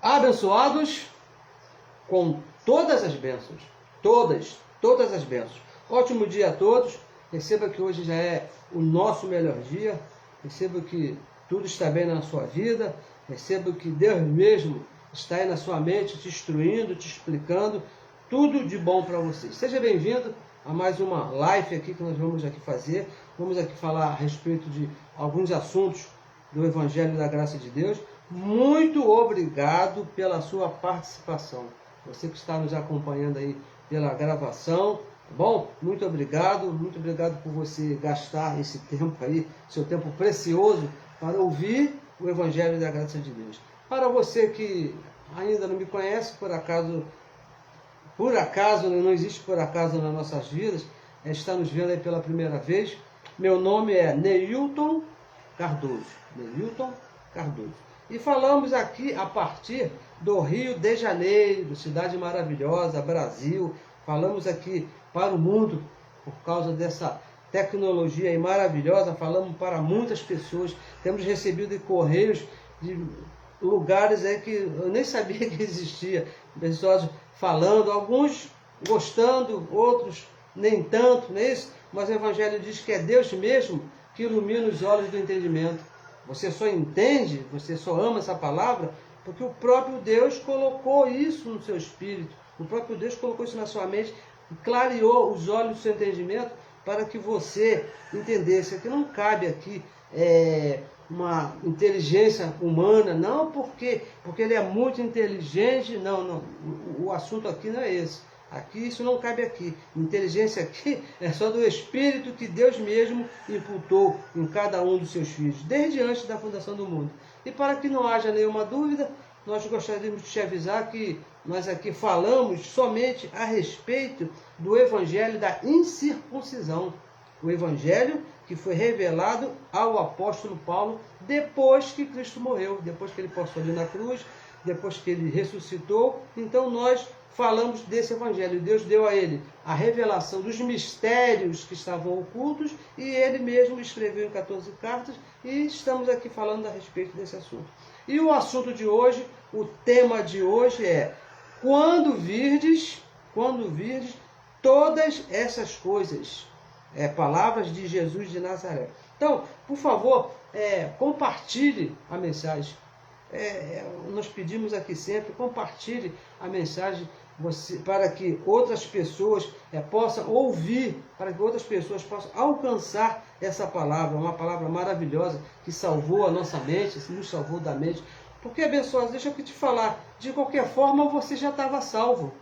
abençoados com todas as bênçãos. Todas as bênçãos. Ótimo dia a todos. Receba que hoje já é o nosso melhor dia. Receba que tudo está bem na sua vida. Receba que Deus mesmo está aí na sua mente, te instruindo, te explicando tudo de bom para vocês. Seja bem-vindo a mais uma live aqui que nós vamos aqui fazer. Vamos aqui falar a respeito de alguns assuntos do Evangelho da Graça de Deus. Muito obrigado pela sua participação. Você que está nos acompanhando aí pela gravação, tá bom? Muito obrigado por você gastar esse tempo aí, seu tempo precioso, para ouvir o Evangelho da Graça de Deus. Para você que ainda não me conhece, por acaso, não existe por acaso nas nossas vidas, está nos vendo aí pela primeira vez, meu nome é Neilton Cardoso. Neilton Cardoso. E falamos aqui a partir do Rio de Janeiro, cidade maravilhosa, Brasil. Falamos aqui para o mundo por causa dessa tecnologia aí maravilhosa. Falamos para muitas pessoas. Temos recebido correios de lugares aí que eu nem sabia que existia. Pessoas falando, alguns gostando, outros nem tanto, não é isso? Mas o Evangelho diz que é Deus mesmo que ilumina os olhos do entendimento. Você só entende, você só ama essa palavra, porque o próprio Deus colocou isso no seu espírito. O próprio Deus colocou isso na sua mente, clareou os olhos do seu entendimento para que você entendesse. Aqui não cabe aqui uma inteligência humana, não porque ele é muito inteligente, não. O assunto aqui não é esse. Aqui isso não cabe aqui. Inteligência aqui é só do Espírito que Deus mesmo imputou em cada um dos seus filhos, desde antes da fundação do mundo. E para que não haja nenhuma dúvida, nós gostaríamos de te avisar que nós aqui falamos somente a respeito do Evangelho da incircuncisão. O Evangelho que foi revelado ao apóstolo Paulo depois que Cristo morreu, depois que ele passou ali na cruz, depois que ele ressuscitou. Então nós falamos desse Evangelho. Deus deu a ele a revelação dos mistérios que estavam ocultos e ele mesmo escreveu em 14 cartas e estamos aqui falando a respeito desse assunto. E o assunto de hoje, o tema de hoje é: quando virdes todas essas coisas. Palavras de Jesus de Nazaré. Então, por favor, compartilhe a mensagem. Nós pedimos aqui sempre, compartilhe a mensagem para que outras pessoas possam ouvir, para que outras pessoas possam alcançar essa palavra, uma palavra maravilhosa que salvou a nossa mente, nos salvou da mente. Porque, abençoados, deixa eu te falar, de qualquer forma você já estava salvo.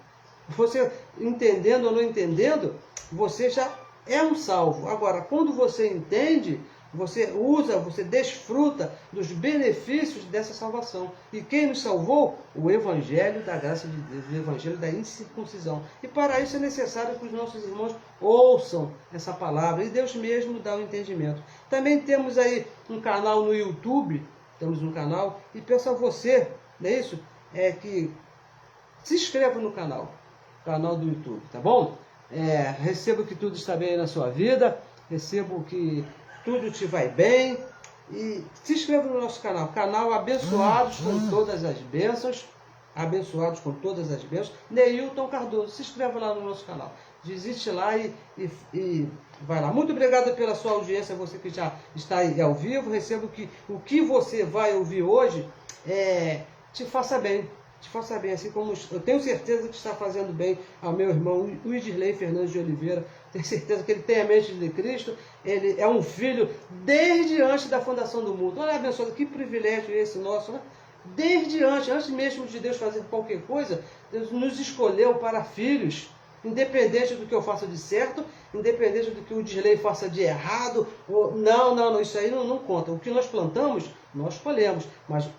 Você, entendendo ou não entendendo, você já é um salvo. Agora, quando você entende, você usa, você desfruta dos benefícios dessa salvação. E quem nos salvou? O Evangelho da Graça de Deus, o Evangelho da incircuncisão. E para isso é necessário que os nossos irmãos ouçam essa palavra. E Deus mesmo dá o entendimento. Também temos aí um canal no YouTube. Temos um canal. E peço a você, não é isso? Que se inscreva no canal do YouTube, tá bom? Recebo que tudo está bem na sua vida. Recebo que tudo te vai bem. E se inscreva no nosso canal Abençoados com Todas as Bênçãos. Abençoados com Todas as Bênçãos. Neilton Cardoso. Se inscreva lá no nosso canal. Visite lá e vai lá. Muito obrigado pela sua audiência, você que já está aí ao vivo. Recebo que o que você vai ouvir hoje te faça bem. Te faça bem, assim como eu tenho certeza que está fazendo bem ao meu irmão Widirley Fernandes de Oliveira. Tenho certeza que ele tem a mente de Cristo. Ele é um filho desde antes da fundação do mundo. Olha, abençoado, que privilégio esse nosso, né? Desde antes mesmo de Deus fazer qualquer coisa, Deus nos escolheu para filhos. Independente do que eu faça de certo, independente do que o Widirley faça de errado. Não, isso aí não conta. O que nós plantamos, nós colhemos. Mas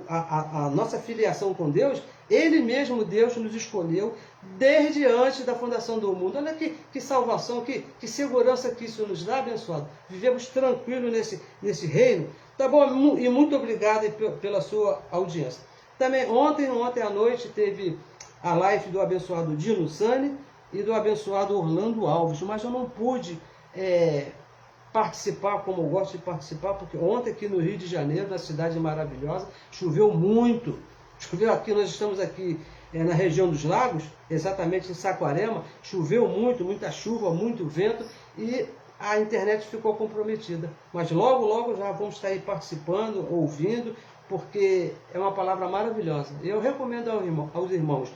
a nossa filiação com Deus, Ele mesmo, Deus, nos escolheu desde antes da fundação do mundo. Olha que salvação, que segurança que isso nos dá, abençoado. Vivemos tranquilo nesse reino. Tá bom? E muito obrigado pela sua audiência. Também ontem à noite teve a live do abençoado Dino Sani e do abençoado Orlando Alves, mas eu não pude participar como eu gosto de participar, porque ontem aqui no Rio de Janeiro, na cidade maravilhosa, choveu muito. Choveu aqui, nós estamos aqui na região dos lagos, exatamente em Saquarema, choveu muito, muita chuva, muito vento, e a internet ficou comprometida. Mas logo, logo já vamos estar aí participando, ouvindo, porque é uma palavra maravilhosa. Eu recomendo aos irmãos,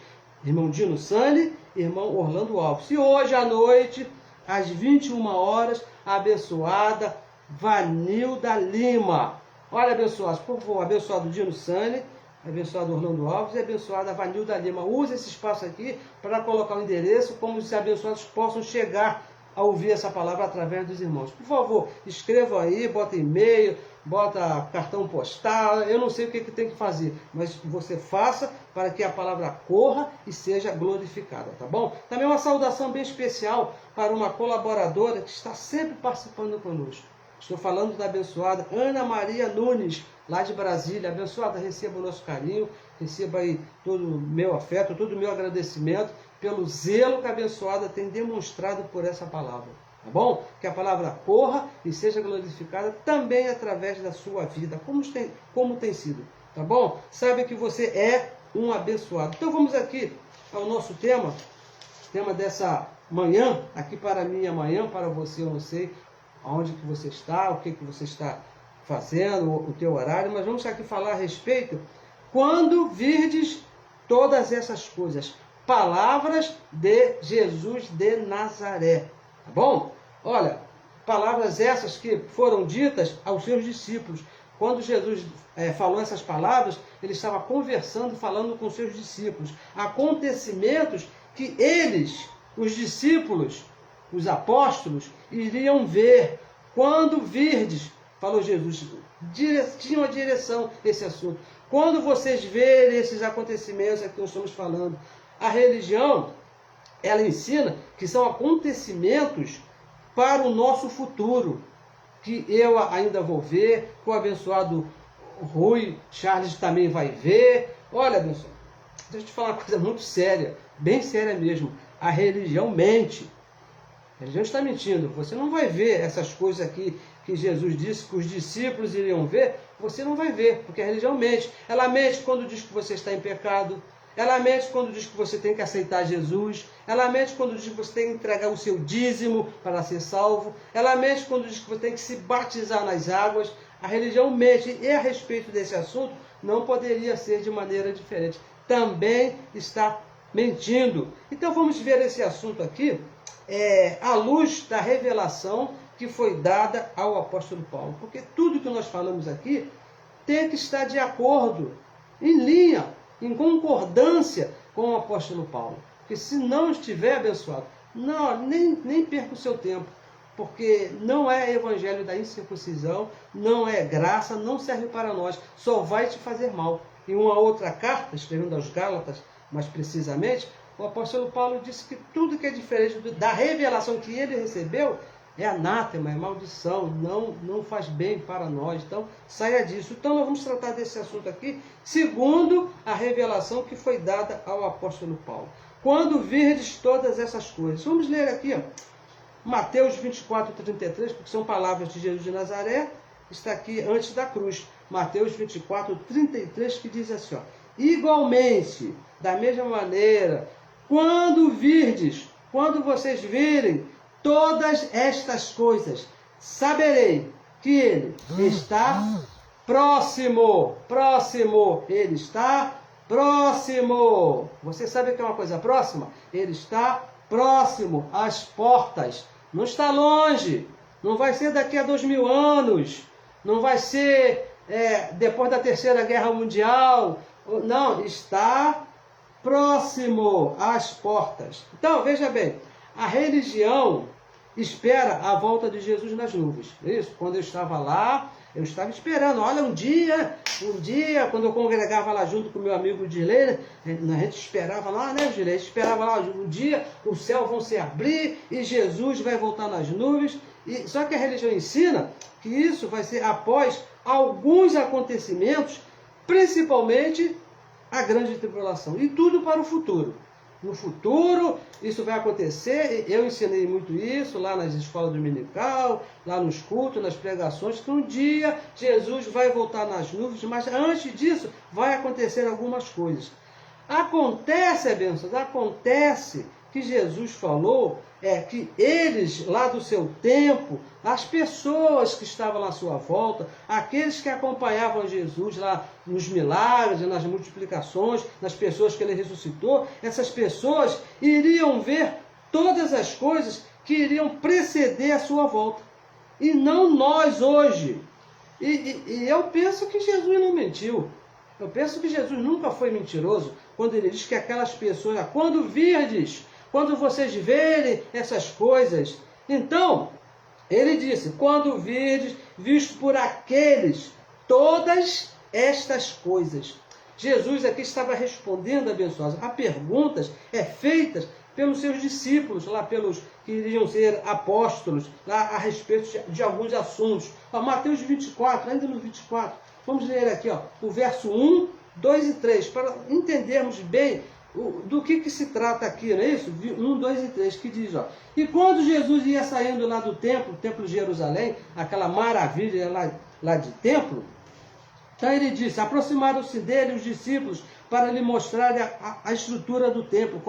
irmão Dino Sani, irmão Orlando Alves. E hoje à noite, às 21 horas, a abençoada Vanilda Lima. Olha, abençoados, por favor, abençoado Dino Sani, abençoado Orlando Alves e abençoada Vanilda Lima. Use esse espaço aqui para colocar o endereço, como os abençoados possam chegar a ouvir essa palavra através dos irmãos. Por favor, escrevam aí, bota e-mail, bota cartão postal, eu não sei o que tem que fazer, mas você faça para que a palavra corra e seja glorificada, tá bom? Também uma saudação bem especial para uma colaboradora que está sempre participando conosco. Estou falando da abençoada Ana Maria Nunes, lá de Brasília. Abençoada, receba o nosso carinho, receba aí todo o meu afeto, todo o meu agradecimento pelo zelo que a abençoada tem demonstrado por essa palavra. Tá bom? Que a palavra corra e seja glorificada também através da sua vida, como tem sido. Tá bom? Saiba que você é um abençoado. Então vamos aqui ao nosso tema dessa manhã, aqui para mim amanhã, para você eu não sei aonde que você está, o que você está fazendo, o teu horário, mas vamos aqui falar a respeito, quando virdes todas essas coisas, palavras de Jesus de Nazaré, tá bom? Olha, palavras essas que foram ditas aos seus discípulos. Quando Jesus falou essas palavras, ele estava conversando, falando com seus discípulos. Acontecimentos que eles, os discípulos, os apóstolos, iriam ver. Quando virdes, falou Jesus, tinha uma direção esse assunto. Quando vocês verem esses acontecimentos que nós estamos falando, a religião, ela ensina que são acontecimentos para o nosso futuro, que eu ainda vou ver, que o abençoado Rui Charles também vai ver. Olha, abençoado, deixa eu te falar uma coisa muito séria, bem séria mesmo. A religião mente. A religião está mentindo. Você não vai ver essas coisas aqui que Jesus disse que os discípulos iriam ver. Você não vai ver, porque a religião mente. Ela mente quando diz que você está em pecado. Ela mente quando diz que você tem que aceitar Jesus. Ela mente quando diz que você tem que entregar o seu dízimo para ser salvo. Ela mente quando diz que você tem que se batizar nas águas. A religião mente. E a respeito desse assunto, não poderia ser de maneira diferente. Também está mentindo. Então vamos ver esse assunto aqui à luz da revelação que foi dada ao apóstolo Paulo. Porque tudo que nós falamos aqui tem que estar de acordo, em linha, em concordância com o apóstolo Paulo. Porque se não estiver abençoado, nem perca o seu tempo. Porque não é evangelho da incircuncisão, não é graça, não serve para nós, só vai te fazer mal. Em uma outra carta, escrevendo aos Gálatas, mais precisamente, o apóstolo Paulo disse que tudo que é diferente da revelação que ele recebeu é anátema, é maldição, não faz bem para nós. Então, saia disso. Então, nós vamos tratar desse assunto aqui, segundo a revelação que foi dada ao apóstolo Paulo. Quando virdes todas essas coisas. Vamos ler aqui, Mateus 24, 33, porque são palavras de Jesus de Nazaré, está aqui antes da cruz. Mateus 24, 33, que diz assim, igualmente, da mesma maneira, quando vocês virem todas estas coisas, saberei que ele está próximo. Ele está próximo. Você sabe o que é uma coisa próxima? Ele está próximo às portas. Não está longe. Não vai ser daqui a 2000 anos. Não vai ser depois da Terceira Guerra Mundial. Não, está próximo às portas. Então, veja bem, a religião espera a volta de Jesus nas nuvens. É isso? Quando eu estava lá, eu estava esperando. Olha, um dia, quando eu congregava lá junto com o meu amigo Dilei, a gente esperava lá, né, Dilei? A gente esperava lá, um dia os céus vão se abrir e Jesus vai voltar nas nuvens. Só que a religião ensina que isso vai ser após alguns acontecimentos, principalmente a grande tribulação. E tudo para o futuro. no futuro isso vai acontecer. Eu ensinei muito isso lá nas escolas dominical, lá nos cultos, nas pregações, que um dia Jesus vai voltar nas nuvens, mas antes disso vai acontecer algumas coisas. Acontece, bênçãos, acontece que Jesus falou que eles, lá do seu tempo, as pessoas que estavam à sua volta, aqueles que acompanhavam Jesus lá nos milagres, nas multiplicações, nas pessoas que ele ressuscitou, essas pessoas iriam ver todas as coisas que iriam preceder a sua volta. E não nós hoje. E eu penso que Jesus não mentiu. Eu penso que Jesus nunca foi mentiroso quando ele diz que aquelas pessoas, quando virdes, quando vocês verem essas coisas. Então, ele disse, quando virdes, visto por aqueles, todas estas coisas. Jesus aqui estava respondendo, abençoados, a perguntas feitas pelos seus discípulos, lá pelos que iriam ser apóstolos, lá a respeito de alguns assuntos. Mateus 24, ainda no 24, vamos ler aqui o verso 1, 2 e 3, para entendermos bem do que se trata aqui, não é isso? 1, 2 e 3, que diz, e quando Jesus ia saindo lá do templo, templo de Jerusalém, aquela maravilha lá de templo, então ele disse, aproximaram-se dele os discípulos para lhe mostrar a estrutura do templo,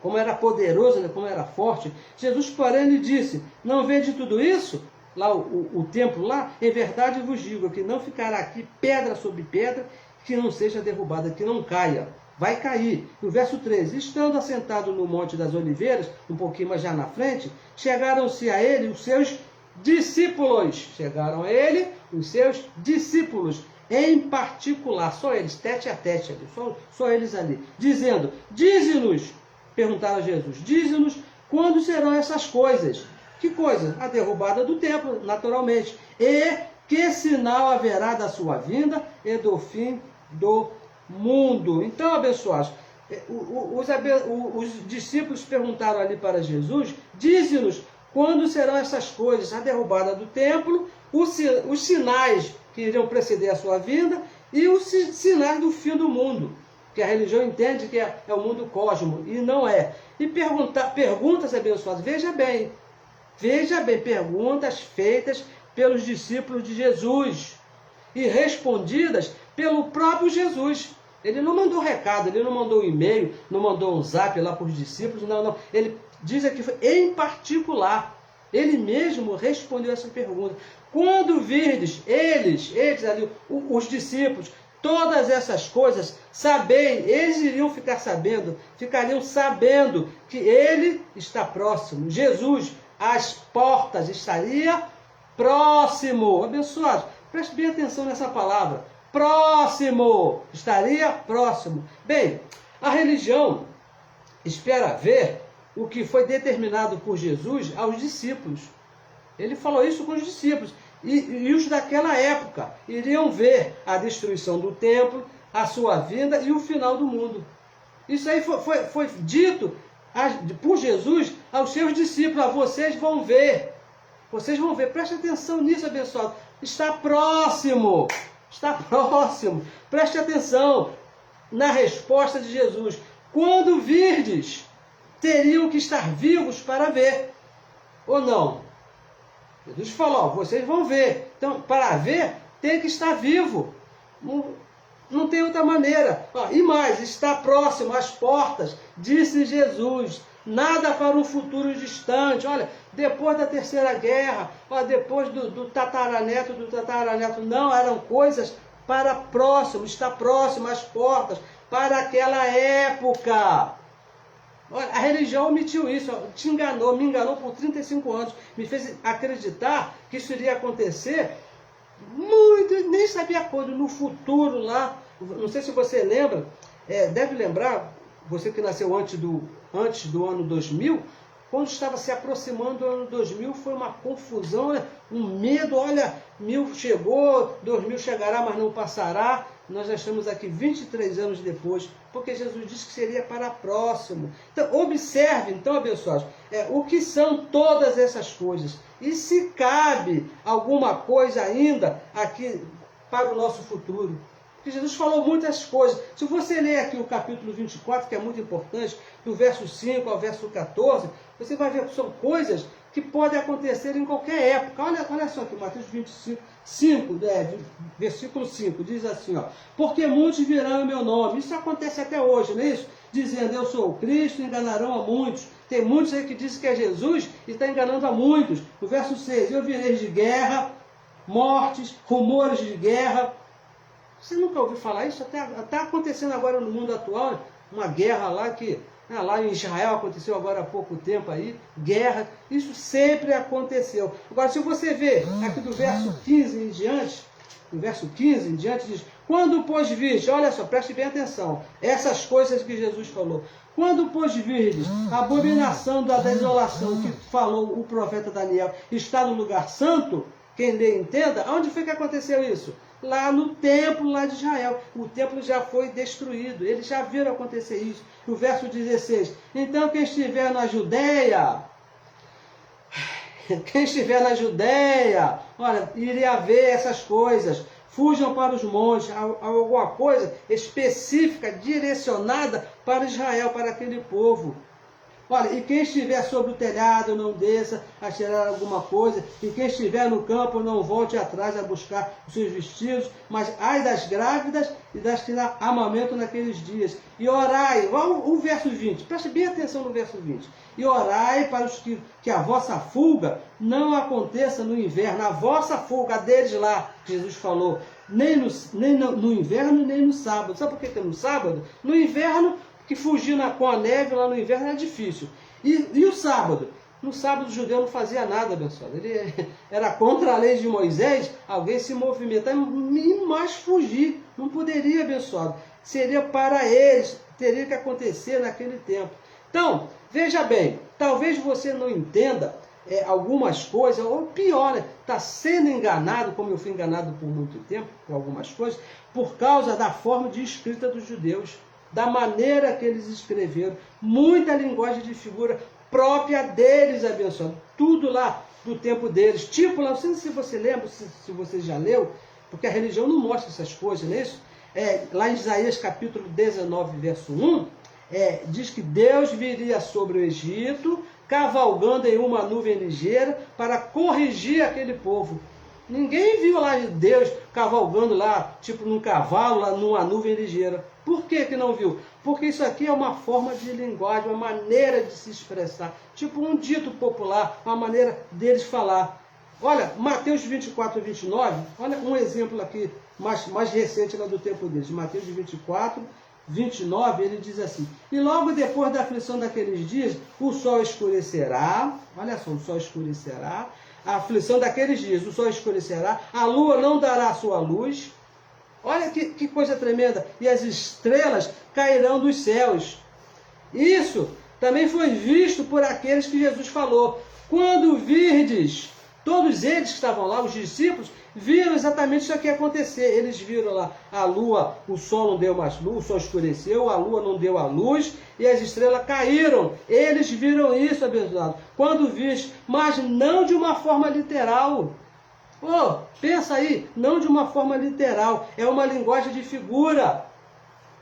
como era poderoso, como era forte. Jesus, porém, lhe disse, não vede tudo isso? Lá o templo lá, em verdade vos digo que não ficará aqui pedra sobre pedra que não seja derrubada, que não caia. Vai cair. No verso 13, estando assentado no Monte das Oliveiras, um pouquinho mais já na frente, chegaram-se a ele os seus discípulos. Chegaram a ele os seus discípulos, em particular, só eles, tete a tete ali, só eles ali, dizendo, dize-nos, perguntaram a Jesus, dize-nos quando serão essas coisas. Que coisa? A derrubada do templo, naturalmente. E que sinal haverá da sua vinda e do fim do mundo? Então, abençoados, os discípulos perguntaram ali para Jesus, dize-nos quando serão essas coisas, a derrubada do templo, os sinais que iriam preceder a sua vinda e os sinais do fim do mundo, que a religião entende que é o mundo cósmico, e não é. E perguntas abençoadas, veja bem, perguntas feitas pelos discípulos de Jesus e respondidas pelo próprio Jesus. Ele não mandou recado, ele não mandou um e-mail, não mandou um zap lá para os discípulos, não. Ele diz aqui, em particular, ele mesmo respondeu essa pergunta. Quando virdes, eles ali, os discípulos, todas essas coisas, eles iriam ficariam sabendo que ele está próximo. Jesus, às portas, estaria próximo. Abençoados, preste bem atenção nessa palavra. Próximo, estaria próximo. Bem, a religião espera ver o que foi determinado por Jesus aos discípulos. Ele falou isso com os discípulos. E os daquela época iriam ver a destruição do templo, a sua vinda e o final do mundo. Isso aí foi dito por Jesus aos seus discípulos. Vocês vão ver. Vocês vão ver. Preste atenção nisso, abençoado. Está próximo. Está próximo. Preste atenção na resposta de Jesus. Quando virdes, teriam que estar vivos para ver. Ou não? Jesus falou, vocês vão ver. Então, para ver, tem que estar vivo. Não tem outra maneira. E mais, está próximo às portas, disse Jesus. Nada para um futuro distante. Olha, depois da Terceira Guerra, depois do tataraneto, não, eram coisas para próximo, está próximo às portas, para aquela época. Olha, a religião omitiu isso, me enganou por 35 anos, me fez acreditar que isso iria acontecer muito, nem sabia quando, no futuro lá, não sei se você lembra, deve lembrar, você que nasceu antes do ano 2000, quando estava se aproximando do ano 2000, foi uma confusão, um medo, olha, 1000 chegou, 2000 chegará, mas não passará. Nós já estamos aqui 23 anos depois, porque Jesus disse que seria para próximo. Então, observe, então, abençoados, o que são todas essas coisas. E se cabe alguma coisa ainda aqui para o nosso futuro. Porque Jesus falou muitas coisas. Se você ler aqui o capítulo 24, que é muito importante, do verso 5 ao verso 14, você vai ver que são coisas que podem acontecer em qualquer época. Olha só aqui, Mateus 25, versículo 5, diz assim, ó, porque muitos virão em meu nome. Isso acontece até hoje, não é isso? Dizendo, eu sou o Cristo, enganarão a muitos. Tem muitos aí que dizem que é Jesus e está enganando a muitos. No verso 6, eu virei de guerra, mortes, rumores de guerra. Você nunca ouviu falar isso? Está acontecendo agora no mundo atual, uma guerra lá que... lá em Israel aconteceu agora há pouco tempo aí, guerra, isso sempre aconteceu. Agora, se você ver aqui do verso 15 em diante, diz, quando pois virdes, olha só, preste bem atenção, essas coisas que Jesus falou, quando pois virdes a abominação da desolação que falou o profeta Daniel está no lugar santo, quem lê entenda, onde foi que aconteceu isso? Lá no templo lá de Israel. O templo já foi destruído. Eles já viram acontecer isso. O verso 16. Então quem estiver na Judeia, olha, iria ver essas coisas. Fujam para os montes, alguma coisa específica, direcionada para Israel, para aquele povo. Olha, e quem estiver sobre o telhado não desça a tirar alguma coisa, e quem estiver no campo não volte atrás a buscar os seus vestidos, mas ai das grávidas e das que amamentam naqueles dias. E orai, olha o verso 20, preste bem atenção no verso 20. E orai para os que a vossa fuga não aconteça no inverno, a vossa fuga deles lá, Jesus falou, nem no inverno, nem no sábado. Sabe por que é no sábado? No inverno, que fugir com a neve lá no inverno era difícil. E o sábado? No sábado o judeu não fazia nada, abençoado. Ele era contra a lei de Moisés, alguém se movimentar, mas fugir. Não poderia, abençoado. Seria para eles, teria que acontecer naquele tempo. Então, veja bem, talvez você não entenda algumas coisas, ou pior, está sendo enganado, como eu fui enganado por muito tempo, com algumas coisas, por causa da forma de escrita dos judeus, da maneira que eles escreveram, muita linguagem de figura própria deles, abençoado, tudo lá do tempo deles, tipo lá, não sei se você lembra, se você já leu, porque a religião não mostra essas coisas, não é isso? Lá em Isaías capítulo 19, verso 1, diz que Deus viria sobre o Egito, cavalgando em uma nuvem ligeira, para corrigir aquele povo. Ninguém viu lá Deus cavalgando lá, tipo num cavalo, lá numa nuvem ligeira. Por que não viu? Porque isso aqui é uma forma de linguagem, uma maneira de se expressar. Tipo um dito popular, uma maneira deles falar. Olha, Mateus 24, 29, olha um exemplo aqui, mais recente lá do tempo deles. Mateus 24, 29, ele diz assim, e logo depois da aflição daqueles dias, o sol escurecerá, olha só, o sol escurecerá, a aflição daqueles dias, o sol escurecerá, a lua não dará a sua luz. Olha que coisa tremenda. E as estrelas cairão dos céus. Isso também foi visto por aqueles que Jesus falou. Quando virdes, todos eles que estavam lá, os discípulos, viram exatamente isso aqui acontecer. Eles viram lá a lua, o sol não deu mais luz, o sol escureceu, a lua não deu a luz e as estrelas caíram. Eles viram isso, abençoado. Quando virdes, mas não de uma forma literal. Pensa aí, não de uma forma literal, é uma linguagem de figura.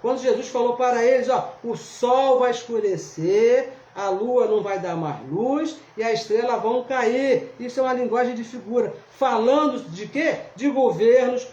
Quando Jesus falou para eles, o sol vai escurecer, a lua não vai dar mais luz e as estrelas vão cair. Isso é uma linguagem de figura. Falando de quê? De governos,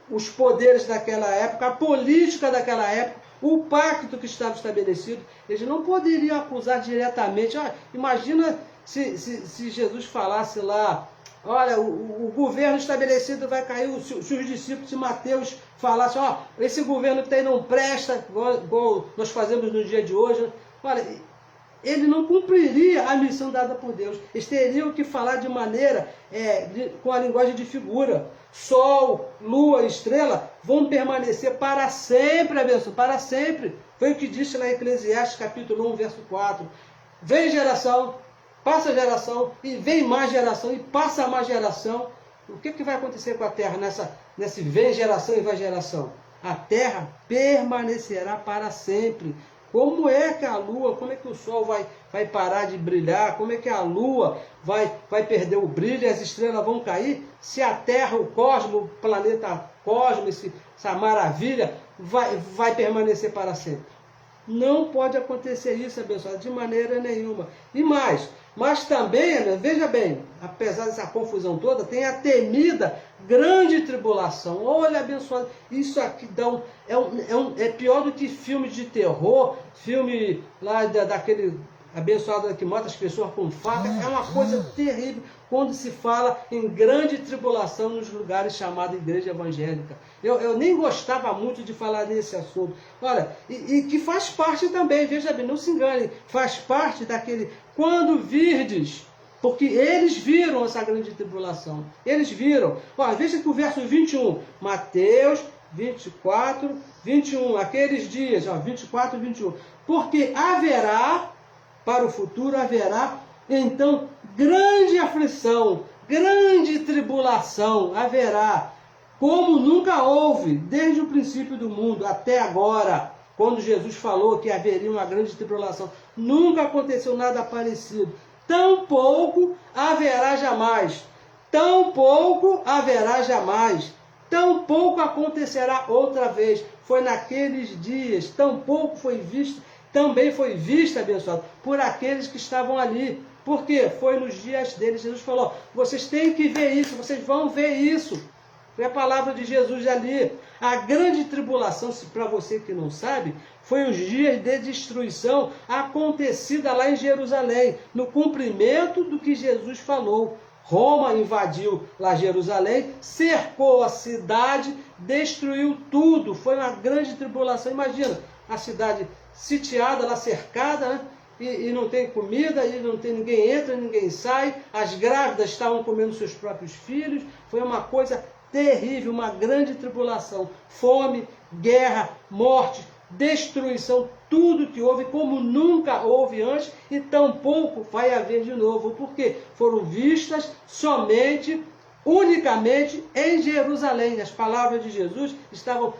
os poderes daquela época, a política daquela época, o pacto que estava estabelecido. Eles não poderiam acusar diretamente. Imagina se Jesus falasse lá, olha, o governo estabelecido vai cair, se os discípulos de Mateus falassem, esse governo que tem não presta, igual nós fazemos no dia de hoje. Olha, ele não cumpriria a missão dada por Deus. Eles teriam que falar de maneira, com a linguagem de figura. Sol, lua, estrela vão permanecer para sempre, abençoado, para sempre. Foi o que disse lá em Eclesiastes capítulo 1, verso 4. Vem geração, passa geração, e vem mais geração, e passa mais geração. O que vai acontecer com a terra nesse vem geração e vai geração? A terra permanecerá para sempre. Como é que a lua, como é que o sol vai parar de brilhar? Como é que a lua vai perder o brilho e as estrelas vão cair? Se a terra, o cosmos, o planeta cosmos, essa maravilha, vai permanecer para sempre. Não pode acontecer isso, abençoado, de maneira nenhuma. E mas também, veja bem, apesar dessa confusão toda, tem a temida grande tribulação. Olha, abençoado, isso aqui é pior do que filme de terror, filme lá daquele abençoado que mata as pessoas com faca. É uma coisa terrível quando se fala em grande tribulação nos lugares chamados igreja evangélica. Eu nem gostava muito de falar nesse assunto. Olha, e que faz parte também, veja bem, não se engane, faz parte daquele, quando virdes, porque eles viram essa grande tribulação. Eles viram. Olha, veja que o verso 21, Mateus 24, 21, aqueles dias, 24 e 21. Porque haverá, para o futuro haverá, então, grande aflição, grande tribulação haverá, como nunca houve, desde o princípio do mundo até agora, quando Jesus falou que haveria uma grande tribulação. Nunca aconteceu nada parecido. Tampouco haverá jamais. Tampouco haverá jamais. Tampouco acontecerá outra vez. Foi naqueles dias, tampouco foi visto, também foi vista, abençoado, por aqueles que estavam ali. Porque foi nos dias deles. Jesus falou, vocês têm que ver isso, vocês vão ver isso. Foi a palavra de Jesus ali. A grande tribulação, para você que não sabe, foi os dias de destruição acontecida lá em Jerusalém, no cumprimento do que Jesus falou. Roma invadiu lá Jerusalém, cercou a cidade, destruiu tudo. Foi uma grande tribulação. Imagina, a cidade sitiada, lá cercada, né? E não tem comida, e não tem, ninguém entra, ninguém sai. As grávidas estavam comendo seus próprios filhos. Foi uma coisa terrível, uma grande tribulação. Fome, guerra, morte, destruição, tudo que houve como nunca houve antes e tampouco vai haver de novo, porque foram vistas somente, unicamente em Jerusalém. As palavras de Jesus estavam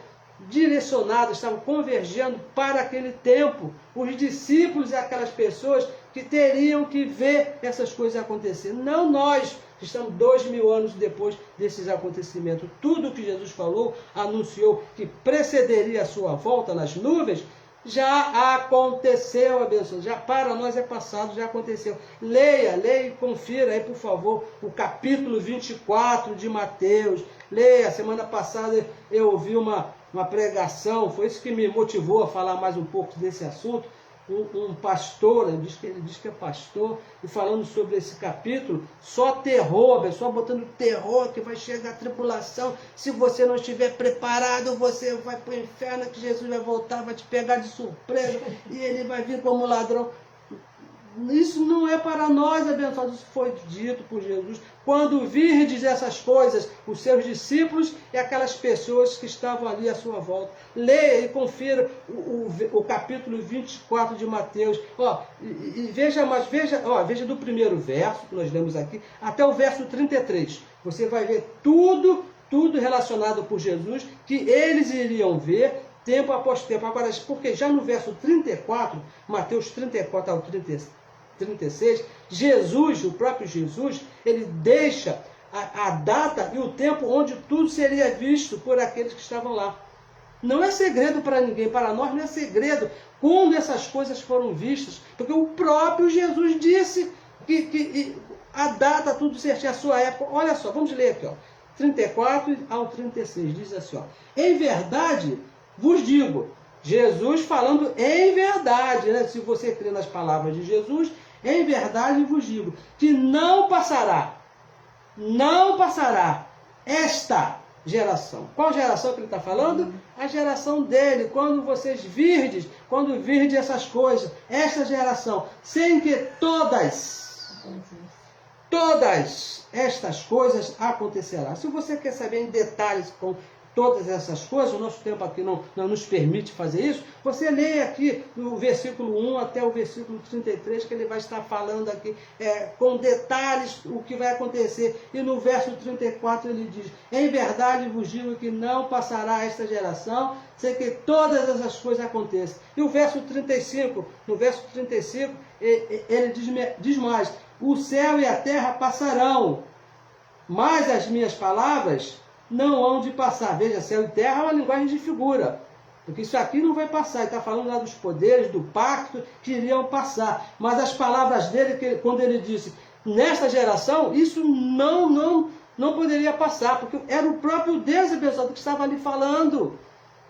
direcionadas, estavam convergendo para aquele tempo. Os discípulos e aquelas pessoas que teriam que ver essas coisas acontecer. Não nós, que estamos 2000 anos depois desses acontecimentos. Tudo que Jesus falou, anunciou que precederia a sua volta nas nuvens, já aconteceu, abençoado. Já para nós é passado, já aconteceu. Leia e confira aí, por favor, o capítulo 24 de Mateus. Leia, semana passada eu ouvi uma pregação, foi isso que me motivou a falar mais um pouco desse assunto. Um pastor, ele diz que é pastor, e falando sobre esse capítulo, só terror, só botando terror, que vai chegar a tribulação, se você não estiver preparado, você vai para o inferno, que Jesus vai voltar, vai te pegar de surpresa, e ele vai vir como ladrão. Isso não é para nós, abençoados, isso foi dito por Jesus. Quando virdes essas coisas, os seus discípulos e aquelas pessoas que estavam ali à sua volta. Leia e confira o capítulo 24 de Mateus. Veja do primeiro verso, que nós lemos aqui, até o verso 33. Você vai ver tudo relacionado por Jesus, que eles iriam ver tempo após tempo. Agora, porque já no verso 34, Mateus 34 ao 36, Jesus, o próprio Jesus, ele deixa a data e o tempo onde tudo seria visto por aqueles que estavam lá. Não é segredo para ninguém, para nós não é segredo quando essas coisas foram vistas, porque o próprio Jesus disse que a data, tudo certinho, a sua época. Olha só, vamos ler aqui, 34 ao 36, diz assim, em verdade vos digo, Jesus falando em verdade, né? Se você crê nas palavras de Jesus, em verdade vos digo, que não passará esta geração. Qual geração que ele está falando? A geração dele. Quando virdes essas coisas, esta geração, sem que todas estas coisas acontecerão. Se você quer saber em detalhes com todas essas coisas, o nosso tempo aqui não nos permite fazer isso, você lê aqui no versículo 1 até o versículo 33, que ele vai estar falando aqui com detalhes o que vai acontecer. E no verso 34 ele diz, em verdade vos digo que não passará esta geração sem que todas essas coisas aconteçam. E o verso 35, no verso 35, ele diz mais, o céu e a terra passarão, mas as minhas palavras não hão de passar. Veja, céu e terra é uma linguagem de figura. Porque isso aqui não vai passar. Ele está falando lá dos poderes, do pacto, que iriam passar. Mas as palavras dele, quando ele disse, nesta geração, isso não poderia passar. Porque era o próprio Deus, pessoal, que estava ali falando.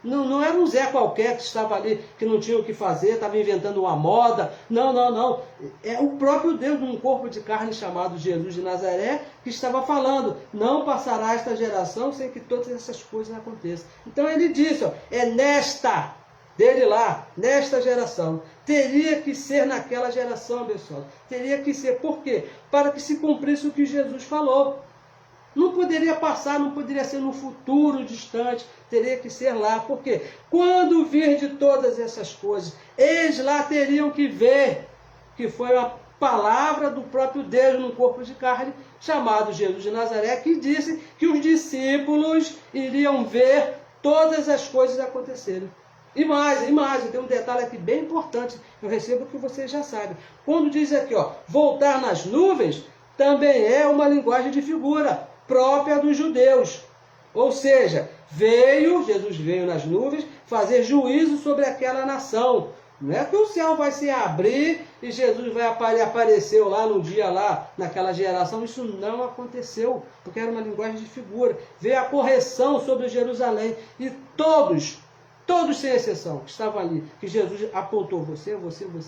Não era um Zé qualquer que estava ali, que não tinha o que fazer, estava inventando uma moda. Não. É o próprio Deus, num corpo de carne chamado Jesus de Nazaré, que estava falando, não passará esta geração sem que todas essas coisas aconteçam. Então ele disse, ó, é nesta, dele lá, nesta geração. Teria que ser naquela geração, pessoal. Teria que ser. Por quê? Para que se cumprisse o que Jesus falou. Não poderia passar, não poderia ser no futuro distante, teria que ser lá. Por quê? Quando vir de todas essas coisas, eles lá teriam que ver que foi a palavra do próprio Deus no corpo de carne, chamado Jesus de Nazaré, que disse que os discípulos iriam ver todas as coisas acontecerem. E mais, tem um detalhe aqui bem importante, eu recebo que vocês já sabem. Quando diz aqui, ó, voltar nas nuvens, também é uma linguagem de figura própria dos judeus. Ou seja, Jesus veio nas nuvens fazer juízo sobre aquela nação. Não é que o céu vai se abrir e Jesus vai aparecer lá no dia lá, naquela geração. Isso não aconteceu, porque era uma linguagem de figura. Veio a correção sobre Jerusalém e todos sem exceção, que estavam ali, que Jesus apontou, você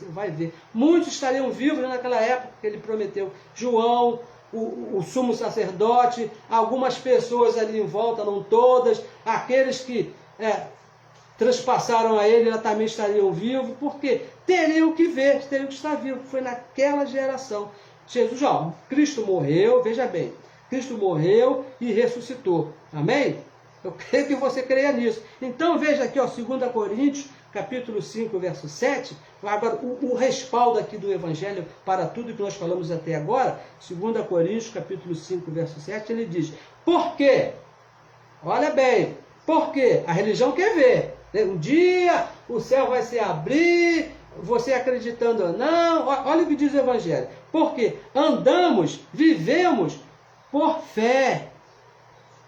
vai ver. Muitos estariam vivos naquela época que ele prometeu. João, o sumo sacerdote, algumas pessoas ali em volta, não todas, aqueles que transpassaram a ele, também estariam vivos, porque teriam que ver, teriam que estar vivos. Foi naquela geração. Jesus, ó, Cristo morreu, veja bem, Cristo morreu e ressuscitou. Amém? Eu creio que você creia nisso. Então veja aqui, ó, 2 Coríntios, capítulo 5, verso 7, agora o respaldo aqui do Evangelho para tudo que nós falamos até agora, 2 Coríntios, capítulo 5, verso 7, ele diz, por quê? Olha bem, porque a religião quer ver. Né? Um dia o céu vai se abrir, você acreditando ou não, olha o que diz o Evangelho. Porque vivemos por fé.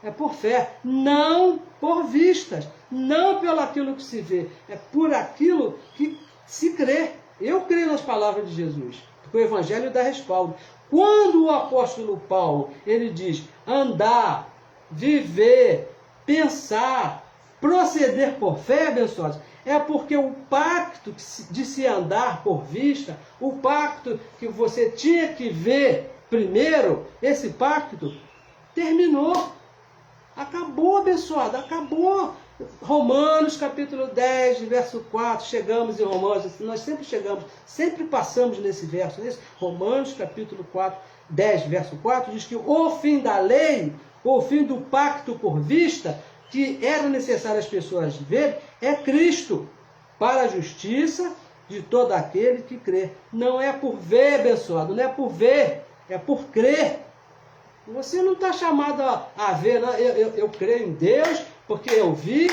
É por fé, não por vistas, não pelo aquilo que se vê, é por aquilo que se crê. Eu creio nas palavras de Jesus, porque o Evangelho dá respaldo. Quando o apóstolo Paulo, ele diz andar, viver, pensar, proceder por fé, abençoados, é porque o pacto de se andar por vista, o pacto que você tinha que ver primeiro, esse pacto terminou. Acabou, abençoado, acabou. Romanos capítulo 10, verso 4, chegamos em Romanos, nós sempre passamos nesse verso, Romanos capítulo 4, 10, verso 4, diz que o fim da lei, o fim do pacto por vista, que era necessário as pessoas verem, é Cristo, para a justiça de todo aquele que crê. Não é por ver, abençoado, não é por ver, é por crer. Você não está chamado a ver, não, eu creio em Deus, porque eu vi.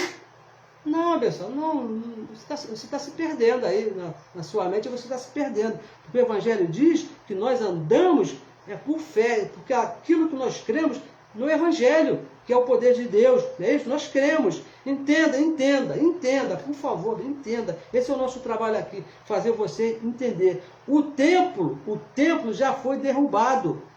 Não, pessoal, não, você está se perdendo aí, na sua mente você está se perdendo. Porque o Evangelho diz que nós andamos por fé, porque aquilo que nós cremos no Evangelho, que é o poder de Deus, é isso? Nós cremos. Entenda, por favor, entenda. Esse é o nosso trabalho aqui, fazer você entender. O templo já foi derrubado.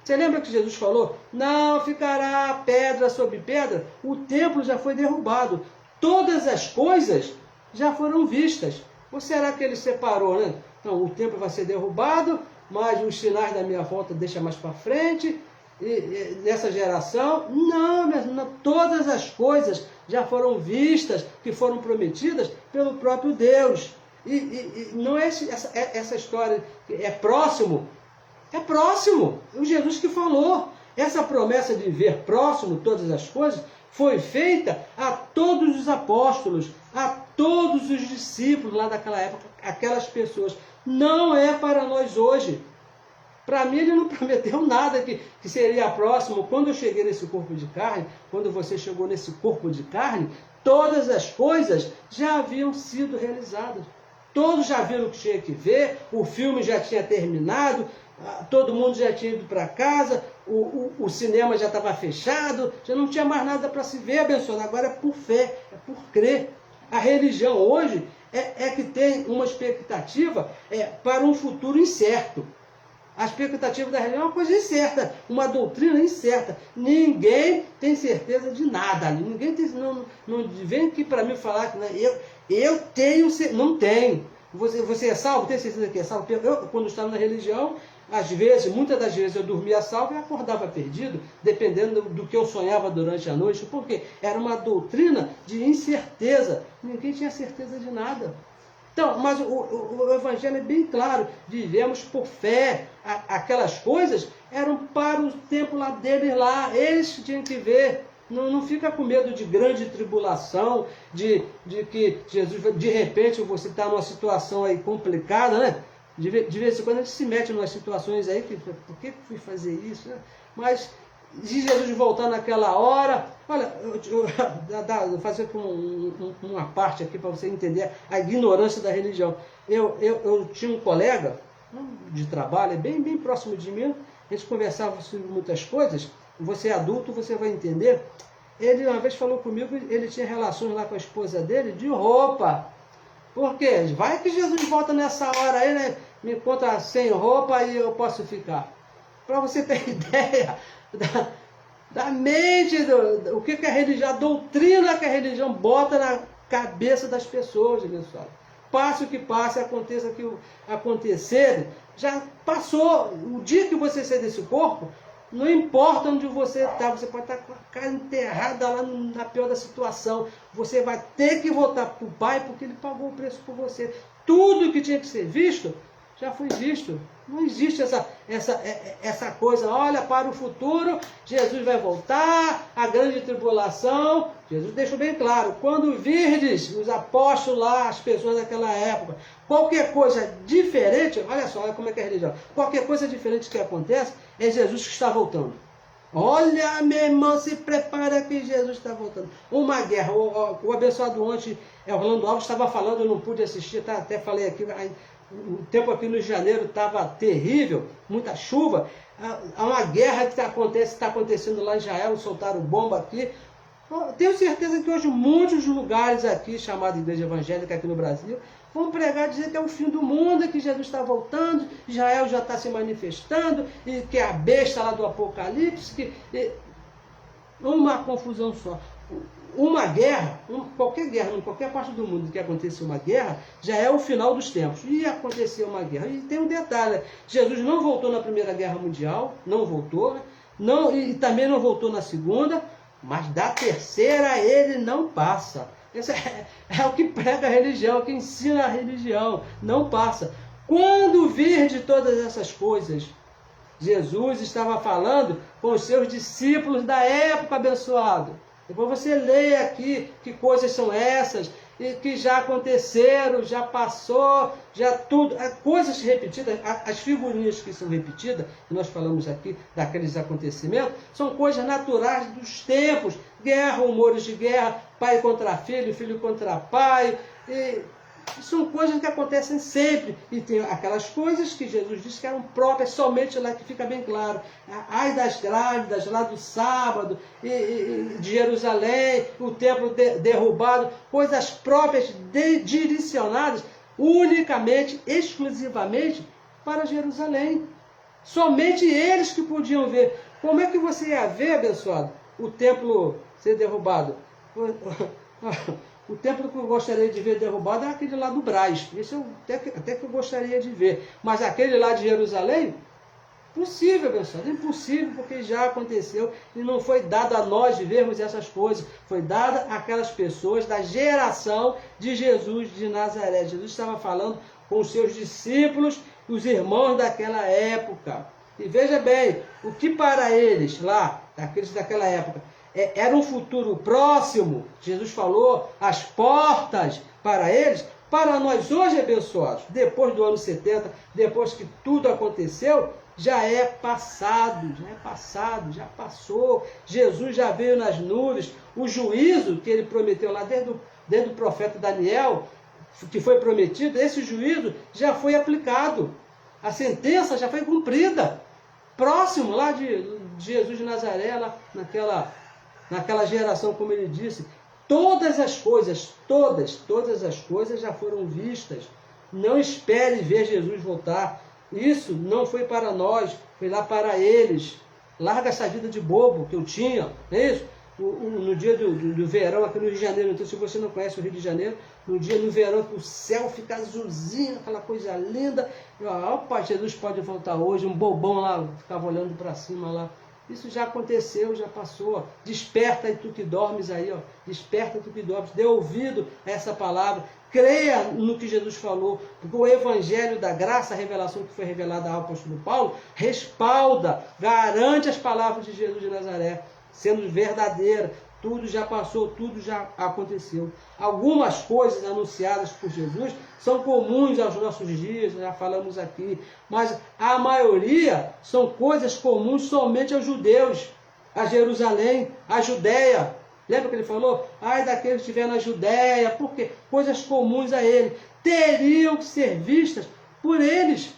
Você lembra que Jesus falou? Não ficará pedra sobre pedra. O templo já foi derrubado. Todas as coisas já foram vistas. Ou será que ele separou, né? Então, o templo vai ser derrubado, mas os sinais da minha volta deixa mais para frente. E nessa geração, não, todas as coisas já foram vistas, que foram prometidas pelo próprio Deus. E não é essa história, é próximo. É próximo, o Jesus que falou. Essa promessa de ver próximo todas as coisas foi feita a todos os apóstolos, a todos os discípulos lá daquela época, aquelas pessoas. Não é para nós hoje. Para mim ele não prometeu nada que seria próximo. Quando eu cheguei nesse corpo de carne, quando você chegou nesse corpo de carne, todas as coisas já haviam sido realizadas. Todos já viram o que tinha que ver, o filme já tinha terminado, todo mundo já tinha ido para casa, o cinema já estava fechado, já não tinha mais nada para se ver, abençoado. Agora é por fé, é por crer. A religião hoje é que tem uma expectativa para um futuro incerto. A expectativa da religião é uma coisa incerta, uma doutrina incerta. Ninguém tem certeza de nada ali. Ninguém tem, não vem aqui para mim falar que eu tenho, não tenho. Você é salvo? Tem certeza que é salvo? Eu, quando estava na religião, às vezes, muitas das vezes eu dormia salvo e acordava perdido, dependendo do que eu sonhava durante a noite, porque era uma doutrina de incerteza. Ninguém tinha certeza de nada. Então, mas o Evangelho é bem claro, vivemos por fé. Aquelas coisas eram para o tempo lá deles lá, eles tinham que ver. Não fica com medo de grande tribulação, de que Jesus, de repente, você está numa situação aí complicada, né? De vez em quando a gente se mete em umas situações aí, por que fui fazer isso? Né? Mas de Jesus voltar naquela hora, olha, vou fazer aqui uma parte aqui para você entender a ignorância da religião. Eu tinha um colega de trabalho, bem próximo de mim, a gente conversava sobre muitas coisas. Você é adulto, você vai entender. Ele uma vez falou comigo, ele tinha relações lá com a esposa dele de roupa. Por quê? Vai que Jesus volta nessa hora aí, né? Me encontra sem roupa e eu posso ficar. Para você ter ideia da mente, o que a religião, a doutrina que a religião bota na cabeça das pessoas, pessoal. Passe o que passe, aconteça o que acontecer, já passou. O dia que você sair desse corpo, não importa onde você está, você pode estar com a cara enterrada lá na pior da situação. Você vai ter que voltar para o Pai porque Ele pagou o preço por você. Tudo que tinha que ser visto, já foi visto. Não existe essa coisa, olha, para o futuro, Jesus vai voltar, a grande tribulação. Jesus deixou bem claro, quando virdes os apóstolos lá, as pessoas daquela época, qualquer coisa diferente, olha só, olha como é que é a religião, qualquer coisa diferente que acontece, é Jesus que está voltando. Olha, minha irmã, se prepara que Jesus está voltando. Uma guerra, o abençoado ontem, Orlando Alves, estava falando, eu não pude assistir, tá? Até falei aqui, o tempo aqui no Rio de Janeiro estava terrível, muita chuva. Há uma guerra que está acontecendo lá em Israel, soltaram bomba aqui. Tenho certeza que hoje muitos lugares aqui, chamados Igreja Evangélica aqui no Brasil, vão pregar, dizer que é o fim do mundo, que Jesus está voltando, Israel já está se manifestando, e que é a besta lá do Apocalipse, uma confusão só. Uma guerra, qualquer guerra, em qualquer parte do mundo que aconteça uma guerra, já é o final dos tempos. E aconteceu uma guerra. E tem um detalhe, Jesus não voltou na Primeira Guerra Mundial, não voltou, e também não voltou na Segunda, mas da terceira ele não passa. Isso é o que prega a religião, o que ensina a religião, não passa. Quando vir de todas essas coisas, Jesus estava falando com os seus discípulos da época, abençoado. Depois você leia aqui que coisas são essas, e que já aconteceram, já passou, já tudo, coisas repetidas, as figurinhas que são repetidas, que nós falamos aqui daqueles acontecimentos, são coisas naturais dos tempos, guerra, rumores de guerra, pai contra filho, filho contra pai, são coisas que acontecem sempre. E tem aquelas coisas que Jesus disse que eram próprias, somente lá que fica bem claro. Ai das grávidas, lá do sábado, de Jerusalém, o templo derrubado, coisas próprias, direcionadas unicamente, exclusivamente para Jerusalém. Somente eles que podiam ver. Como é que você ia ver, abençoado, o templo ser derrubado? O templo que eu gostaria de ver derrubado é aquele lá do Brás. Esse eu até que eu gostaria de ver. Mas aquele lá de Jerusalém, possível, pessoal. Impossível, porque já aconteceu e não foi dado a nós de vermos essas coisas. Foi dada àquelas pessoas da geração de Jesus de Nazaré. Jesus estava falando com os seus discípulos, os irmãos daquela época. E veja bem, o que para eles lá, aqueles daquela época, era um futuro próximo, Jesus falou, as portas para eles, para nós hoje abençoados, depois do ano 70, depois que tudo aconteceu, já é passado, já passou, Jesus já veio nas nuvens, o juízo que ele prometeu lá desde o profeta Daniel, que foi prometido, esse juízo já foi aplicado, a sentença já foi cumprida. próximo lá de Jesus de Nazaré, lá naquela geração, como ele disse, todas as coisas, todas as coisas já foram vistas. Não espere ver Jesus voltar. Isso não foi para nós, foi lá para eles. Larga essa vida de bobo que eu tinha, não é isso? No dia do verão aqui no Rio de Janeiro, então se você não conhece o Rio de Janeiro, no verão que o céu fica azulzinho, aquela coisa linda, opa, Jesus pode voltar hoje, um bobão lá, ficava olhando para cima lá. Isso já aconteceu, já passou. Desperta aí tu que dormes aí, ó. Desperta tu que dormes, dê ouvido a essa palavra, creia no que Jesus falou, porque o evangelho da graça, a revelação que foi revelada ao apóstolo Paulo, respalda, garante as palavras de Jesus de Nazaré, sendo verdadeira. Tudo já passou, tudo já aconteceu. Algumas coisas anunciadas por Jesus são comuns aos nossos dias, já falamos aqui, mas a maioria são coisas comuns somente aos judeus, a Jerusalém, a Judéia. Lembra que ele falou? Ai daqueles que estiver na Judéia, porque coisas comuns a ele teriam que ser vistas por eles,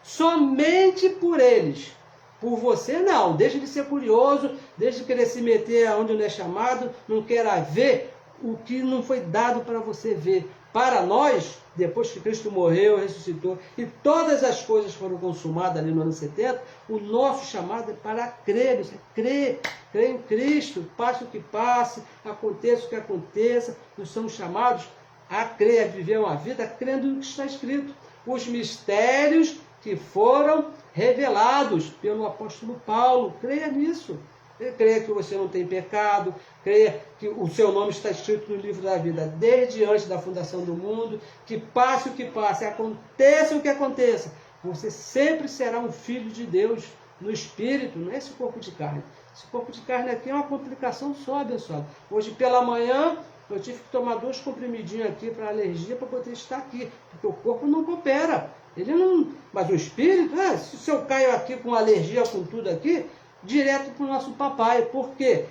somente por eles. Por você não, deixe de ser curioso, deixe de querer se meter onde não é chamado, não queira ver o que não foi dado para você ver. Para nós, depois que Cristo morreu, ressuscitou e todas as coisas foram consumadas ali no ano 70, o nosso chamado é para crer, crer em Cristo, passe o que passe, aconteça o que aconteça, nós somos chamados a crer, a viver uma vida crendo no que está escrito. Os mistérios que foram revelados pelo apóstolo Paulo, creia nisso. Creia que você não tem pecado, creia que o seu nome está escrito no livro da vida desde antes da fundação do mundo, que passe o que passe, aconteça o que aconteça, você sempre será um filho de Deus no espírito, não é esse corpo de carne. Esse corpo de carne aqui é uma complicação só, abençoado. Hoje pela manhã eu tive que tomar 2 comprimidinhos aqui para alergia para poder estar aqui, porque o corpo não coopera. Ele não, mas o espírito, se eu caio aqui com alergia, com tudo aqui, direto para o nosso papai, porque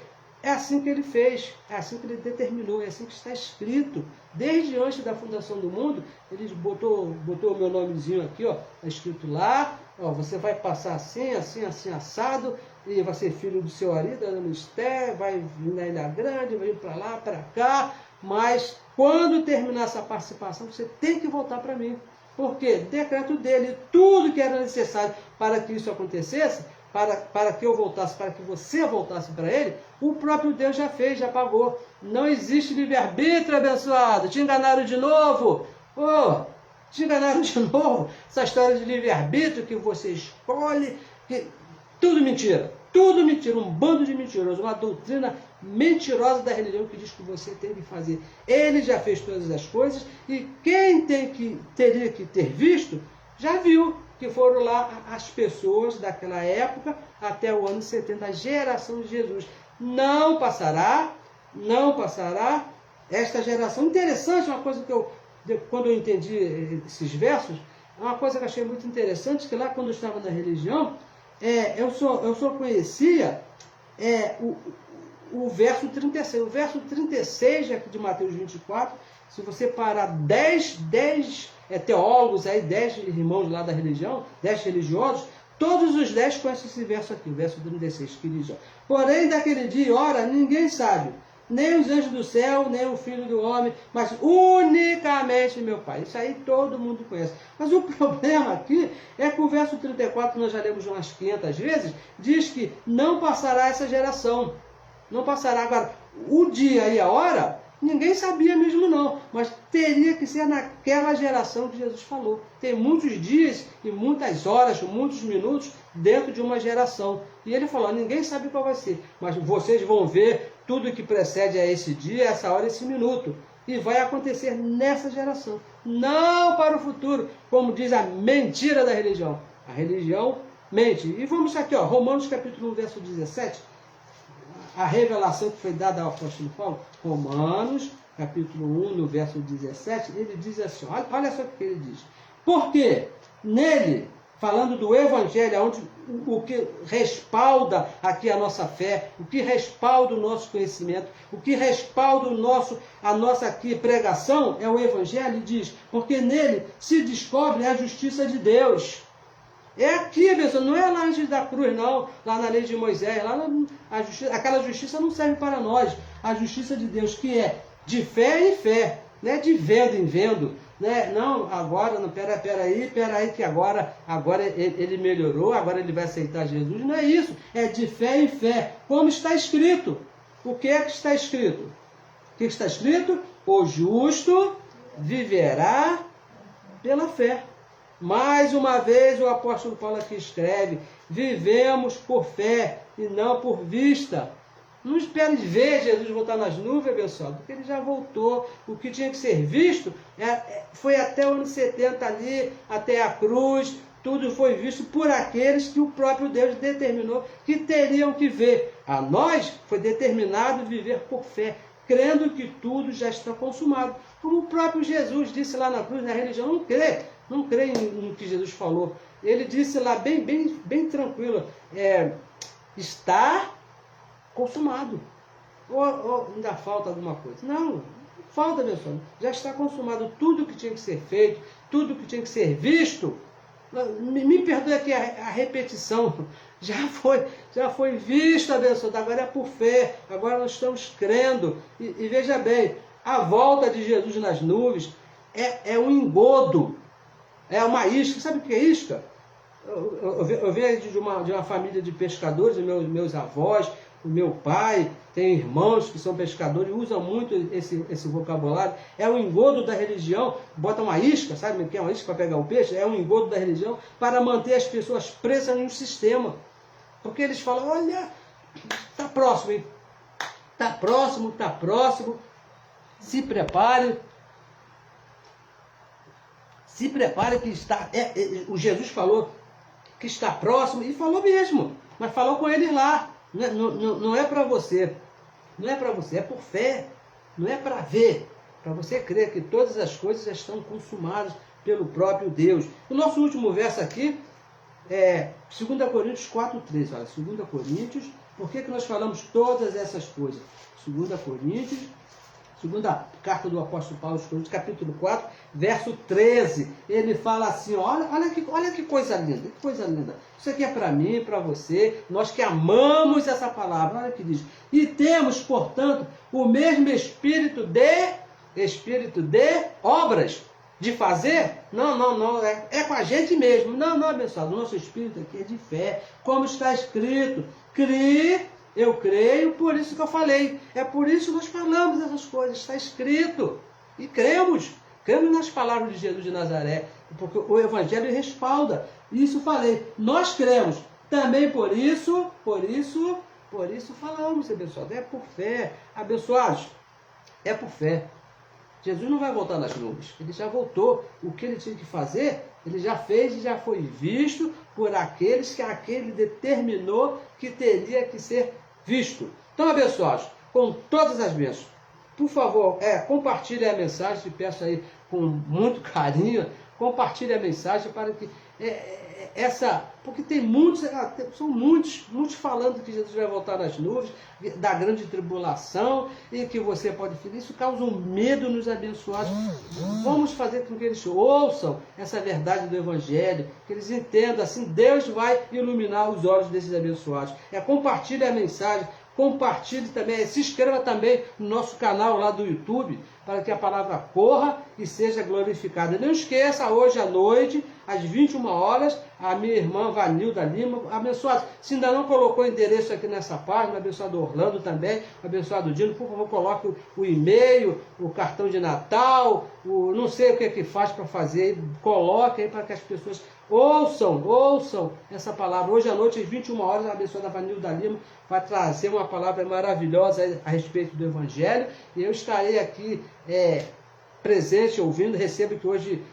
é assim que ele fez, é assim que ele determinou, é assim que está escrito. Desde antes da fundação do mundo, ele botou o meu nomezinho aqui, ó, está escrito lá, ó, você vai passar assim, assim, assim, assado, e vai ser filho do seu Ari, da Ana Esther, vai vir na Ilha Grande, vai ir para lá, para cá, mas quando terminar essa participação, você tem que voltar para mim. Porque decreto dele, tudo que era necessário para que isso acontecesse, para que eu voltasse, para que você voltasse para ele, o próprio Deus já fez, já pagou. Não existe livre-arbítrio, abençoado. Te enganaram de novo. Te enganaram de novo. Essa história de livre-arbítrio que você escolhe, tudo mentira. Tudo mentira, um bando de mentirosos, uma doutrina mentirosa da religião que diz que você tem que fazer. Ele já fez todas as coisas e quem teria que ter visto, já viu que foram lá as pessoas daquela época até o ano 70, a geração de Jesus. Não passará esta geração. Interessante, uma coisa que quando eu entendi esses versos, uma coisa que eu achei muito interessante, que lá quando eu estava na religião, eu só conhecia o verso 36. O verso 36 de Mateus 24, se você parar 10 teólogos, aí, 10 irmãos lá da religião, 10 religiosos, todos os 10 conhecem esse verso aqui, o verso 36, que diz, porém daquele dia e hora ninguém sabe, nem os anjos do céu, nem o Filho do Homem, mas unicamente meu Pai. Isso aí todo mundo conhece. Mas o problema aqui é que o verso 34, nós já lemos umas 500 vezes, diz que não passará essa geração. Não passará. Agora, o dia e a hora, ninguém sabia mesmo não, mas teria que ser naquela geração que Jesus falou. Tem muitos dias e muitas horas, muitos minutos dentro de uma geração. E ele falou, ninguém sabe qual vai ser, mas vocês vão ver tudo que precede a esse dia, essa hora, esse minuto. E vai acontecer nessa geração, não para o futuro, como diz a mentira da religião. A religião mente. E vamos aqui, Romanos capítulo 1, verso 17, a revelação que foi dada ao apóstolo Paulo. Romanos capítulo 1, no verso 17, ele diz assim, olha só o que ele diz. Porque nele, falando do evangelho, onde o que respalda aqui a nossa fé, o que respalda o nosso conhecimento, o que respalda a nossa aqui pregação é o evangelho, diz, porque nele se descobre a justiça de Deus. É aqui, abençoado, não é lá antes da cruz, não, lá na lei de Moisés, aquela justiça não serve para nós. A justiça de Deus, que é de fé em fé, não é de vendo em vendo, né? Não, agora, não, peraí, que agora ele melhorou, agora ele vai aceitar Jesus. Não é isso, é de fé em fé, como está escrito. O que é que está escrito? O que está escrito? O justo viverá pela fé. Mais uma vez o apóstolo Paulo aqui escreve: vivemos por fé e não por vista. Não espere ver Jesus voltar nas nuvens, abençoado, porque ele já voltou. O que tinha que ser visto foi até o ano 70 ali, até a cruz. Tudo foi visto por aqueles que o próprio Deus determinou que teriam que ver. A nós foi determinado viver por fé, crendo que tudo já está consumado. Como o próprio Jesus disse lá na cruz, na religião não crê no que Jesus falou. Ele disse lá bem tranquilo, está consumado. Ou ainda falta alguma coisa? Não, falta, pessoal. Já está consumado tudo que tinha que ser feito, tudo que tinha que ser visto. Me perdoe aqui a repetição. Já foi visto, abençoado. Agora é por fé. Agora nós estamos crendo. E veja bem, a volta de Jesus nas nuvens é um engodo. É uma isca. Sabe o que é isca? Eu venho de uma família de pescadores, meus avós, o meu pai, tem irmãos que são pescadores, usam muito esse vocabulário. É um engodo da religião, bota uma isca, sabe o que é uma isca para pegar o peixe? É um engodo da religião para manter as pessoas presas em um sistema. Porque eles falam, olha, está próximo, hein? Está próximo, se prepare. Se prepare que está... o Jesus falou que está próximo, e falou mesmo, mas falou com eles lá. Não é para você, não é para você, é por fé, não é para ver, para você crer que todas as coisas já estão consumadas pelo próprio Deus. O nosso último verso aqui é 2 Coríntios 4:13. Olha, 2 Coríntios, por que nós falamos todas essas coisas? 2 Coríntios, segunda carta do apóstolo Paulo aos Coríntios, capítulo 4, verso 13. Ele fala assim, olha que coisa linda, que coisa linda. Isso aqui é para mim, para você, nós que amamos essa palavra. Olha o que diz. E temos, portanto, o mesmo espírito de obras, de fazer? Não, é com a gente mesmo. Não, abençoado, o nosso espírito aqui é de fé, como está escrito, eu creio, por isso que eu falei. É por isso que nós falamos essas coisas. Está escrito. E cremos. Cremos nas palavras de Jesus de Nazaré. Porque o Evangelho respalda. Isso falei. Nós cremos. Também por isso falamos, abençoados. É por fé. Abençoados, é por fé. Jesus não vai voltar nas nuvens. Ele já voltou. O que ele tinha que fazer, ele já fez e já foi visto por aqueles que aquele determinou que teria que ser visto. Então, abençoados, com todas as bênçãos, por favor, compartilhe a mensagem, te peço aí com muito carinho, compartilhe a mensagem para que porque tem são muitos falando que Jesus vai voltar nas nuvens, da grande tribulação, e que você pode fazer. Isso causa um medo nos abençoados. Vamos fazer com que eles ouçam essa verdade do Evangelho, que eles entendam, assim Deus vai iluminar os olhos desses abençoados. Compartilhe a mensagem, compartilhe também, se inscreva também no nosso canal lá do YouTube, para que a palavra corra e seja glorificada. Não esqueça, hoje à noite, às 21 horas, a minha irmã Vanilda Lima, abençoado, se ainda não colocou o endereço aqui nessa página, abençoado Orlando também, abençoado Dino, por favor, coloque o e-mail, o cartão de Natal, não sei o que é que faz para fazer, coloque aí para que as pessoas ouçam essa palavra. Hoje à noite, às 21 horas, a abençoada Vanilda Lima vai trazer uma palavra maravilhosa a respeito do Evangelho, e eu estarei aqui presente, ouvindo. Recebo que hoje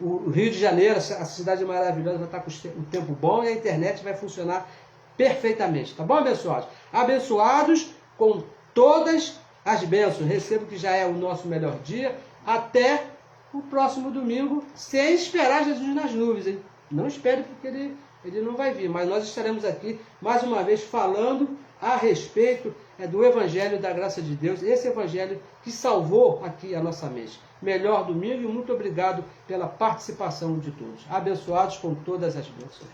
o Rio de Janeiro, a cidade maravilhosa, vai estar com um tempo bom e a internet vai funcionar perfeitamente. Tá bom, abençoados? Abençoados com todas as bênçãos. Recebo que já é o nosso melhor dia. Até o próximo domingo, sem esperar Jesus nas nuvens, hein? Não espere, porque ele não vai vir. Mas nós estaremos aqui, mais uma vez, falando a respeito do Evangelho da Graça de Deus, esse Evangelho que salvou aqui a nossa mente. Melhor domingo e muito obrigado pela participação de todos. Abençoados com todas as bênçãos.